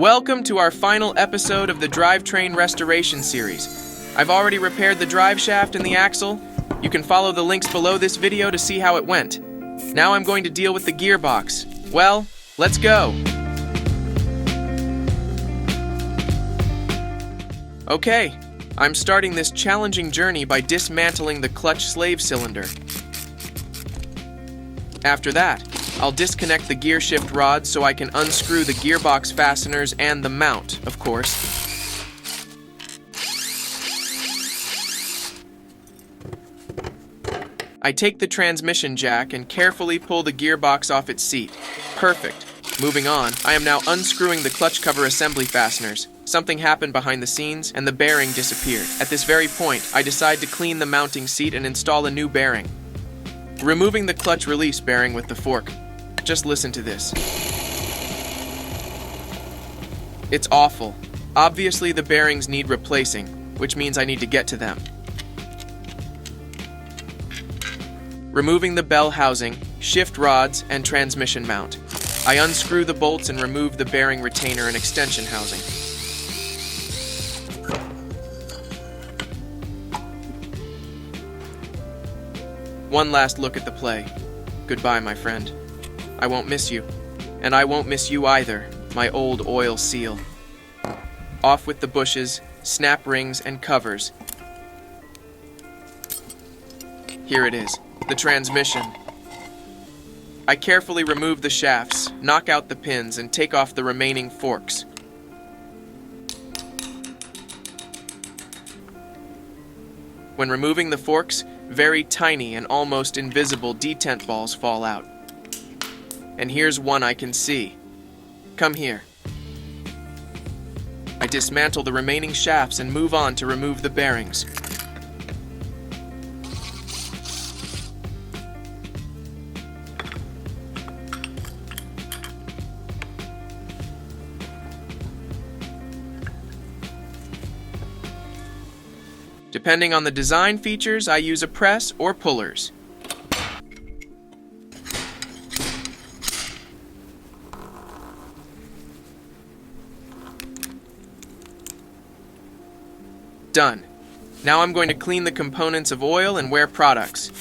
Welcome to our final episode of the Drivetrain Restoration series. I've already repaired the drive shaft and the axle. You can follow the links below this video to see how it went. Now I'm going to deal with the gearbox. Well, let's go. Okay, I'm starting this challenging journey by dismantling the clutch slave cylinder. After that, I'll disconnect the gear shift rods so I can unscrew the gearbox fasteners and the mount, of course. I take the transmission jack and carefully pull the gearbox off its seat. Perfect. Moving on, I am now unscrewing the clutch cover assembly fasteners. Something happened behind the scenes and the bearing disappeared. At this very point, I decide to clean the mounting seat and install a new bearing. Removing the clutch release bearing with the fork. Just listen to this. It's awful. Obviously the bearings need replacing, which means I need to get to them. Removing the bell housing, shift rods, and transmission mount. I unscrew the bolts and remove the bearing retainer and extension housing. One last look at the play. Goodbye, my friend. I won't miss you. And I won't miss you either, my old oil seal. Off with the bushes, snap rings, and covers. Here it is, the transmission. I carefully remove the shafts, knock out the pins, and take off the remaining forks. When removing the forks, very tiny and almost invisible detent balls fall out. And here's one I can see. Come here. I dismantle the remaining shafts and move on to remove the bearings. Depending on the design features, I use a press or pullers. Done. Now I'm going to clean the components of oil and wear products.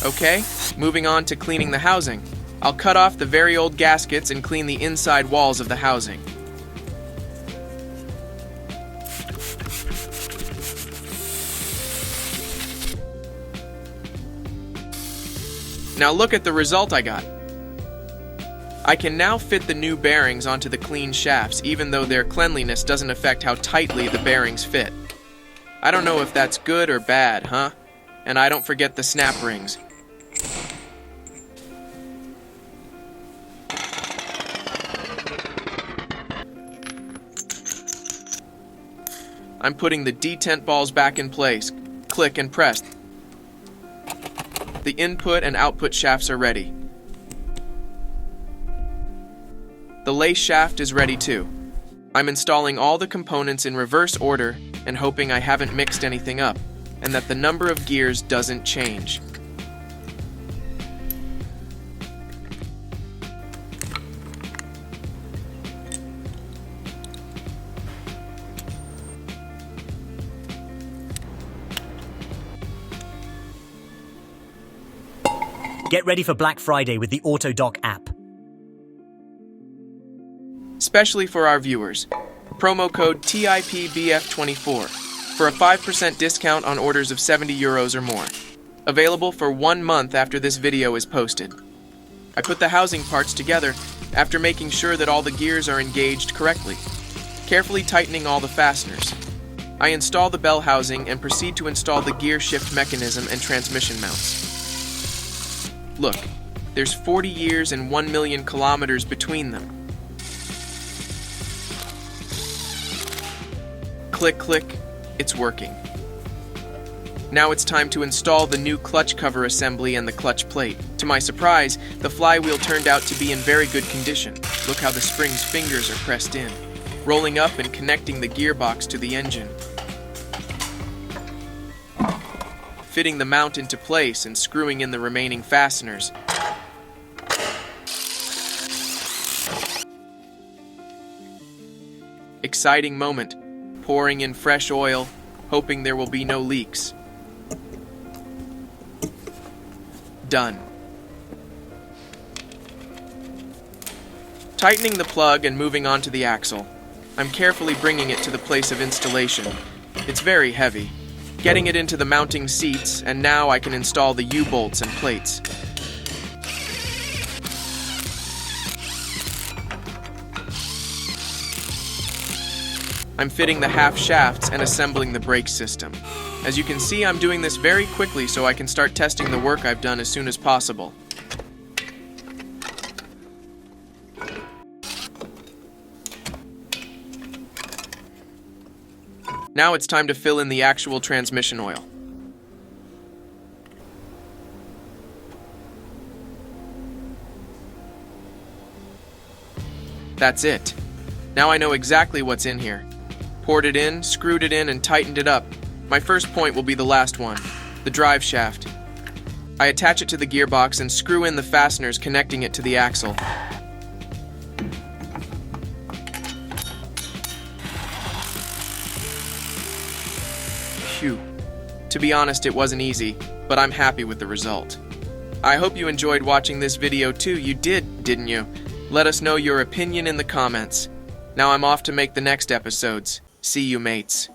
Okay, moving on to cleaning the housing. I'll cut off the very old gaskets and clean the inside walls of the housing. Now look at the result I got. I can now fit the new bearings onto the clean shafts, even though their cleanliness doesn't affect how tightly the bearings fit. I don't know if that's good or bad, huh? And I don't forget the snap rings. I'm putting the detent balls back in place. Click and press. The input and output shafts are ready. The lace shaft is ready too. I'm installing all the components in reverse order and hoping I haven't mixed anything up, and that the number of gears doesn't change. Get ready for Black Friday with the Autodoc app. Especially for our viewers, promo code TIPBF24 for a 5% discount on orders of €70 or more. Available for 1 month after this video is posted. I put the housing parts together after making sure that all the gears are engaged correctly, carefully tightening all the fasteners. I install the bell housing and proceed to install the gear shift mechanism and transmission mounts. Look, there's 40 years and 1 million kilometers between them. Click, click, it's working. Now it's time to install the new clutch cover assembly and the clutch plate. To my surprise, the flywheel turned out to be in very good condition. Look how the spring's fingers are pressed in. rolling up and connecting the gearbox to the engine. Fitting the mount into place and screwing in the remaining fasteners. Exciting moment, pouring in fresh oil, hoping there will be no leaks. Done. Tightening the plug and moving on to the axle. I'm carefully bringing it to the place of installation. It's very heavy. Getting it into the mounting seats, and now I can install the U-bolts and plates. I'm fitting the half shafts and assembling the brake system. As you can see, I'm doing this very quickly so I can start testing the work I've done as soon as possible. Now it's time to fill in the actual transmission oil. That's it. Now I know exactly what's in here. Poured it in, screwed it in, and tightened it up. My first point will be the last one, the drive shaft. I attach it to the gearbox and screw in the fasteners connecting it to the axle. Phew. To be honest, it wasn't easy, but I'm happy with the result. I hope you enjoyed watching this video too. You did, didn't you? Let us know your opinion in the comments. Now I'm off to make the next episodes. See you, mates.